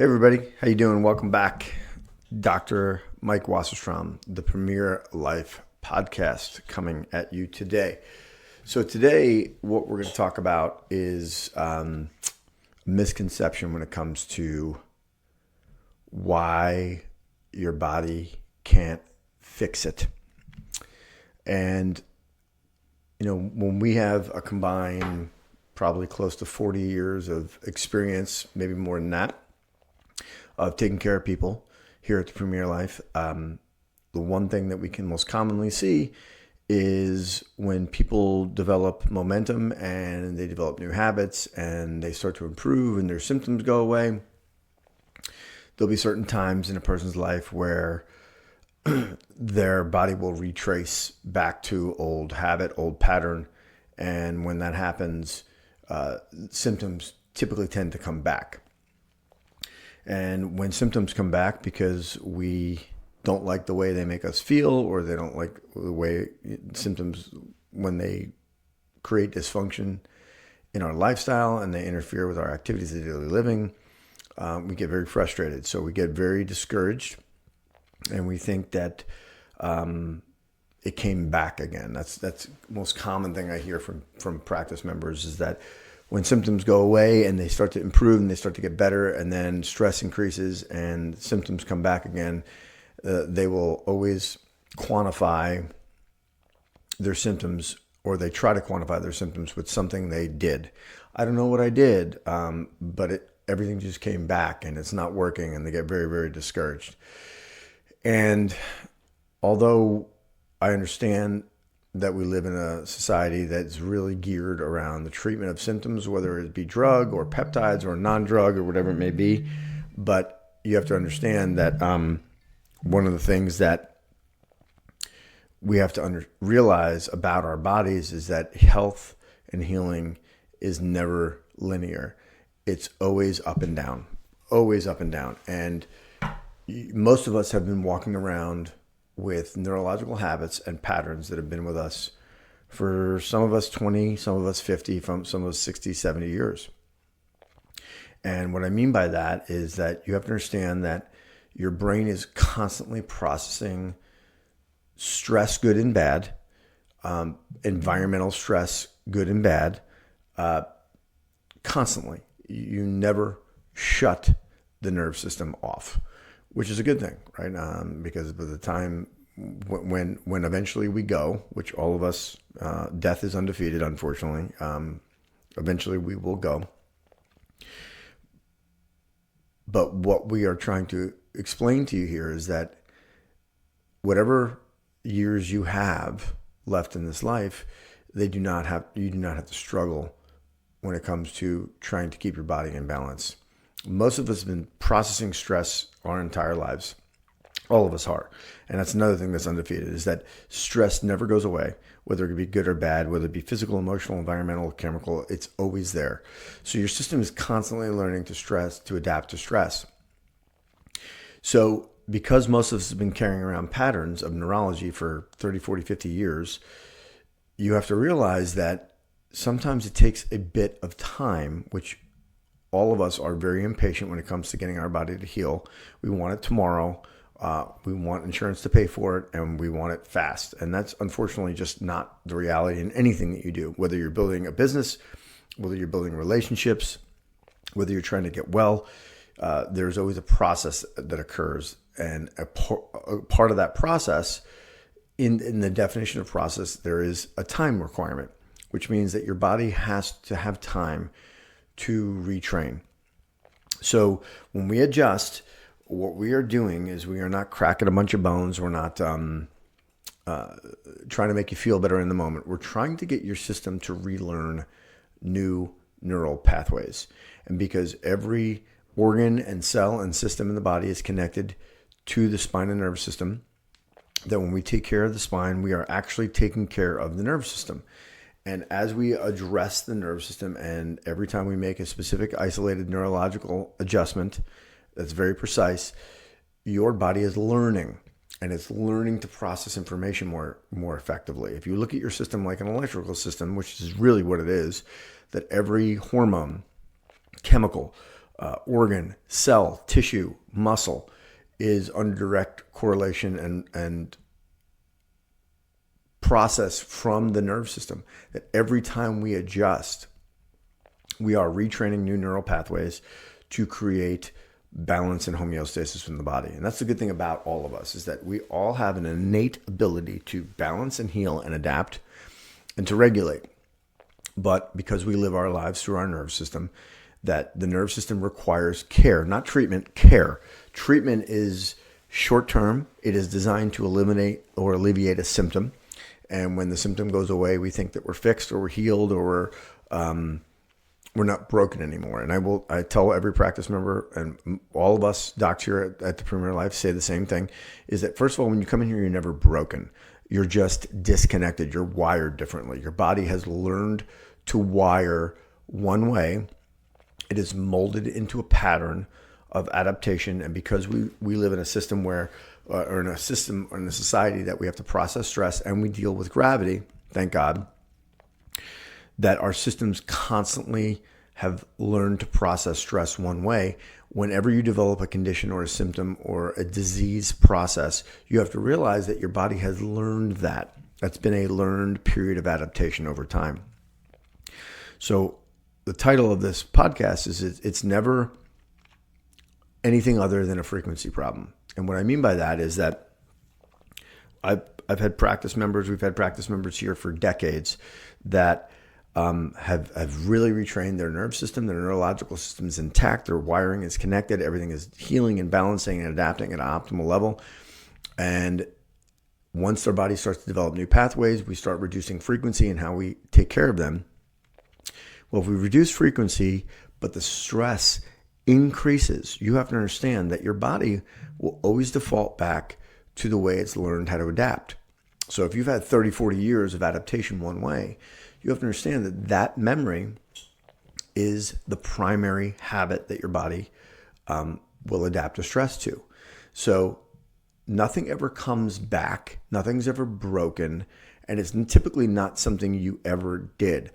Hey everybody, how you doing? Welcome back. Dr. Mike Wasserstrom, the Premier Life podcast coming at you today. So today what we're going to talk about is misconception when it comes to why your body can't fix it. And, when we have a combined probably close to 40 years of experience, maybe more than that, of taking care of people here at the Premier Life, the one thing that we can most commonly see is when people develop momentum and they develop new habits and they start to improve and their symptoms go away. There'll be certain times in a person's life where their body will retrace back to old habit, old pattern. And when that happens, symptoms typically tend to come back. And when symptoms come back because we don't like the way they make us feel, or they don't like the way symptoms, when they create dysfunction in our lifestyle and they interfere with our activities of daily living, we get very frustrated. So we get very discouraged and we think that it came back again. That's the most common thing I hear from practice members, is that when symptoms go away and they start to improve and they start to get better, and then stress increases and symptoms come back again, they will always quantify their symptoms, or they try to quantify their symptoms with something they did. I don't know what I did, but everything just came back and it's not working, and they get very, very discouraged. And although I understand that we live in a society that's really geared around the treatment of symptoms, whether it be drug or peptides or non-drug or whatever it may be. But you have to understand that one of the things that we have to realize about our bodies is that health and healing is never linear. It's always up and down, always up and down. And most of us have been walking around with neurological habits and patterns that have been with us for some of us 20, some of us 50, some of us 60, 70 years. And what I mean by that is that you have to understand that your brain is constantly processing stress, good and bad, environmental stress, good and bad, constantly. You never shut the nerve system off, which is a good thing, right? Because by the time when eventually we go, which all of us, death is undefeated, unfortunately. Eventually we will go. But what we are trying to explain to you here is that whatever years you have left in this life, you do not have to struggle when it comes to trying to keep your body in balance. Most of us have been processing stress our entire lives. All of us are. And that's another thing that's undefeated, is that stress never goes away, whether it be good or bad, whether it be physical, emotional, environmental, chemical, it's always there. So your system is constantly learning to adapt to stress. So because most of us have been carrying around patterns of neurology for 30, 40, 50 years, you have to realize that sometimes it takes a bit of time, which all of us are very impatient when it comes to getting our body to heal. We want it tomorrow. We want insurance to pay for it, and we want it fast. And that's unfortunately just not the reality in anything that you do, whether you're building a business, whether you're building relationships, whether you're trying to get well. There's always a process that occurs. And a part of that process, in the definition of process, there is a time requirement, which means that your body has to have time to retrain. So when we adjust, what we are doing is we are not cracking a bunch of bones. We're not trying to make you feel better in the moment. We're trying to get your system to relearn new neural pathways. And because every organ and cell and system in the body is connected to the spine and nervous system, that when we take care of the spine, we are actually taking care of the nervous system. And as we address the nervous system, and every time we make a specific isolated neurological adjustment that's very precise, your body is learning, and it's learning to process information more effectively. If you look at your system like an electrical system, which is really what it is, that every hormone, chemical, organ, cell, tissue, muscle is under direct correlation and process from the nerve system. That every time we adjust, we are retraining new neural pathways to create balance and homeostasis in the body. And that's the good thing about all of us, is that we all have an innate ability to balance and heal and adapt and to regulate. But because we live our lives through our nerve system, that the nerve system requires care, not treatment, care. Treatment is short term. It is designed to eliminate or alleviate a symptom. And when the symptom goes away, we think that we're fixed or we're healed or we're not broken anymore. And I tell every practice member, and all of us docs here at the Premier Life say the same thing, is that first of all, when you come in here, you're never broken. You're just disconnected. You're wired differently. Your body has learned to wire one way. It is molded into a pattern of adaptation. And because we live in a system where, or in a society that we have to process stress and we deal with gravity, thank God, that our systems constantly have learned to process stress one way. Whenever you develop a condition or a symptom or a disease process, you have to realize that your body has learned that. That's been a learned period of adaptation over time. So the title of this podcast is it's never anything other than a frequency problem. And what I mean by that is that I've had practice members, we've had practice members here for decades that have really retrained their nerve system. Their neurological system is intact. Their wiring is connected. Everything is healing and balancing and adapting at an optimal level. And once their body starts to develop new pathways, we start reducing frequency and how we take care of them. Well, if we reduce frequency, but the stress increases, you have to understand that your body will always default back to the way it's learned how to adapt. So if you've had 30, 40 years of adaptation one way, you have to understand that that memory is the primary habit that your body will adapt to stress to. So nothing ever comes back, nothing's ever broken, and it's typically not something you ever did.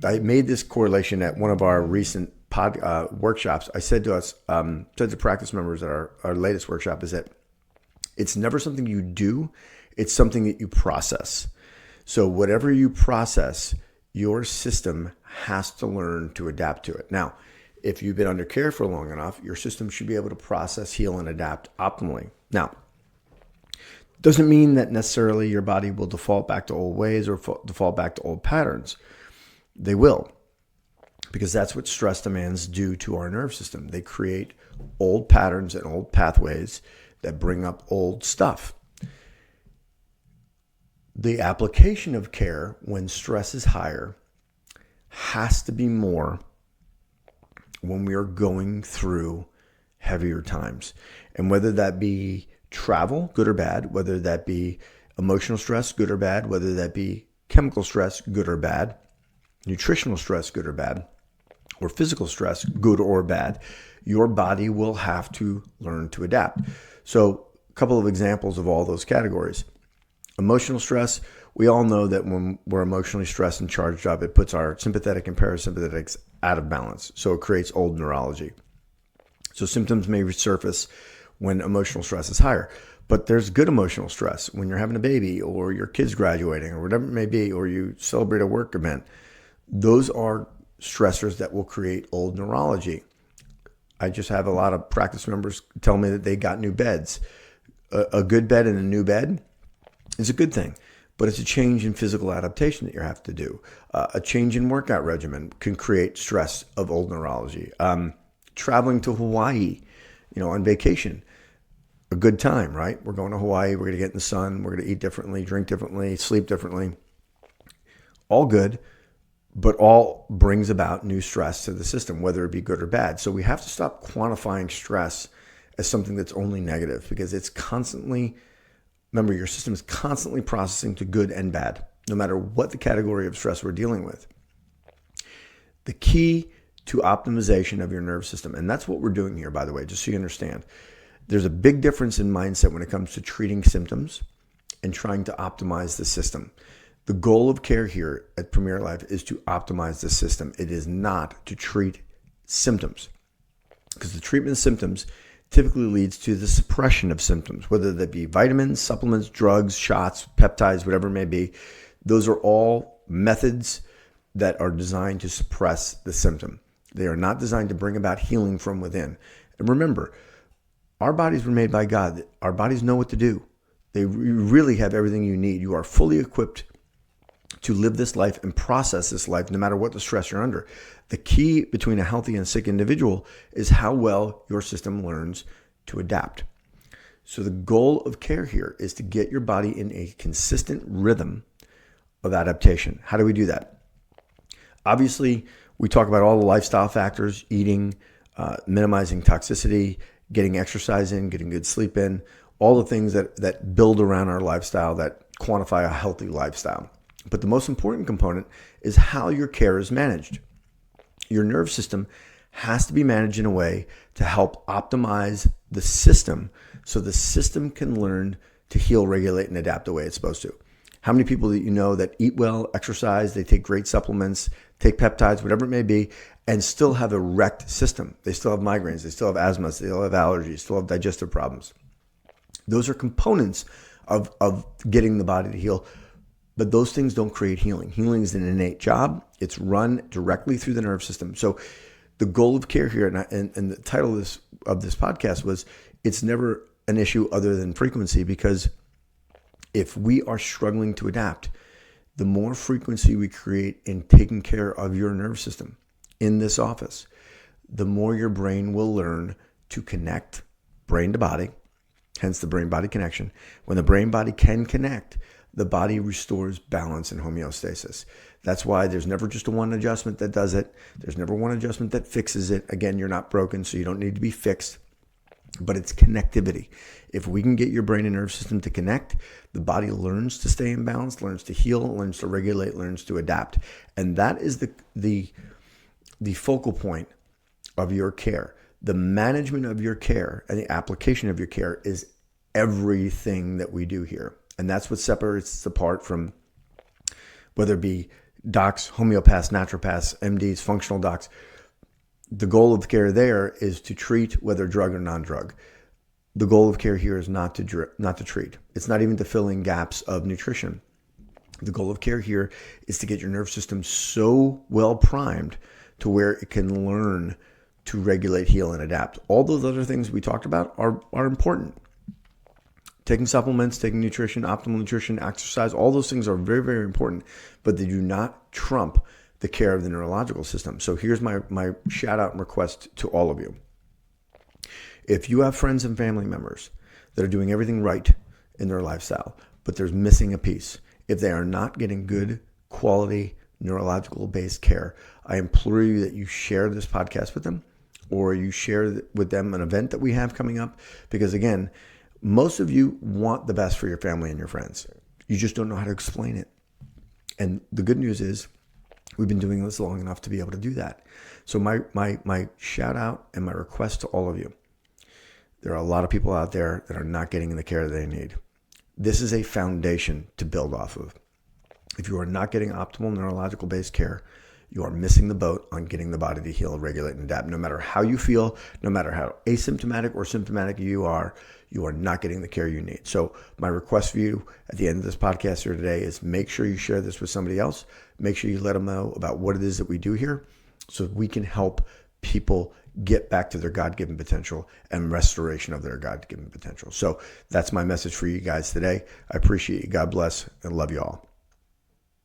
I made this correlation at one of our recent workshops. I said to practice members at our latest workshop is that it's never something you do, it's something that you process. So whatever you process, your system has to learn to adapt to it. Now, if you've been under care for long enough, your system should be able to process, heal, and adapt optimally. Now, doesn't mean that necessarily your body will default back to old ways or default back to old patterns. They will, because that's what stress demands do to our nerve system. They create old patterns and old pathways that bring up old stuff. The application of care when stress is higher has to be more when we are going through heavier times. And whether that be travel, good or bad, whether that be emotional stress, good or bad, whether that be chemical stress, good or bad, nutritional stress, good or bad, or physical stress, good or bad, your body will have to learn to adapt. So a couple of examples of all those categories. Emotional stress, we all know that when we're emotionally stressed and charged up, it puts our sympathetic and parasympathetics out of balance. So it creates old neurology. So symptoms may resurface when emotional stress is higher. But there's good emotional stress when you're having a baby or your kid's graduating or whatever it may be, or you celebrate a work event. Those are stressors that will create old neurology. I just have a lot of practice members tell me that they got new beds. A good bed and a new bed is a good thing, but it's a change in physical adaptation that you have to do. A change in workout regimen can create stress of old neurology. Traveling to Hawaii, on vacation, a good time, right? We're going to Hawaii. We're going to get in the sun. We're going to eat differently, drink differently, sleep differently. All good, but all brings about new stress to the system, whether it be good or bad. So we have to stop quantifying stress as something that's only negative, because it's constantly, remember, your system is constantly processing to good and bad, no matter what the category of stress we're dealing with. The key to optimization of your nerve system, and that's what we're doing here, by the way, just so you understand, there's a big difference in mindset when it comes to treating symptoms and trying to optimize the system. The goal of care here at Premier Life is to optimize the system. It is not to treat symptoms. because the treatment of symptoms typically leads to the suppression of symptoms, whether that be vitamins, supplements, drugs, shots, peptides, whatever it may be. Those are all methods that are designed to suppress the symptom. They are not designed to bring about healing from within. And remember, our bodies were made by God. Our bodies know what to do. They really have everything you need. You are fully equipped to live this life and process this life no matter what the stress you're under. The key between a healthy and sick individual is how well your system learns to adapt. So the goal of care here is to get your body in a consistent rhythm of adaptation. How do we do that? Obviously, we talk about all the lifestyle factors: eating, minimizing toxicity, getting exercise in, getting good sleep in, all the things that build around our lifestyle, that quantify a healthy lifestyle. But the most important component is how your care is managed. Your nerve system has to be managed in a way to help optimize the system so the system can learn to heal, regulate, and adapt the way it's supposed to. How many people that you know that eat well, exercise, they take great supplements, take peptides, whatever it may be, and still have a wrecked system? They still have migraines, they still have asthma, they still have allergies, still have digestive problems. Those are components of getting the body to heal. But those things don't create healing. Healing is an innate job. It's run directly through the nerve system. So the goal of care here, and the title of this podcast was, it's never an issue other than frequency, because if we are struggling to adapt, the more frequency we create in taking care of your nerve system in this office, the more your brain will learn to connect brain to body, hence the brain-body connection. When the brain-body can connect, the body restores balance and homeostasis. That's why there's never just a one adjustment that does it. There's never one adjustment that fixes it. Again, you're not broken, so you don't need to be fixed. But it's connectivity. If we can get your brain and nerve system to connect, the body learns to stay in balance, learns to heal, learns to regulate, learns to adapt. And that is the focal point of your care. The management of your care and the application of your care is everything that we do here. And that's what separates us apart from whether it be docs, homeopaths, naturopaths, MDs, functional docs. The goal of care there is to treat, whether drug or non-drug. The goal of care here is not to treat. It's not even to fill in gaps of nutrition. The goal of care here is to get your nerve system so well primed to where it can learn to regulate, heal, and adapt. All those other things we talked about are important. Taking supplements, taking nutrition, optimal nutrition, exercise, all those things are very, very important, but they do not trump the care of the neurological system. So here's my shout out and request to all of you. If you have friends and family members that are doing everything right in their lifestyle, but there's missing a piece, if they are not getting good quality neurological based care, I implore you that you share this podcast with them, or you share with them an event that we have coming up, because again, most of you want the best for your family and your friends. You just don't know how to explain it. And the good news is we've been doing this long enough to be able to do that. So my shout out and my request to all of you, there are a lot of people out there that are not getting the care they need. This is a foundation to build off of. If you are not getting optimal neurological based care, you are missing the boat on getting the body to heal, regulate, and adapt. No matter how you feel, no matter how asymptomatic or symptomatic you are not getting the care you need. So my request for you at the end of this podcast here today is make sure you share this with somebody else. Make sure you let them know about what it is that we do here so we can help people get back to their God-given potential and restoration of their God-given potential. So that's my message for you guys today. I appreciate you. God bless and love you all.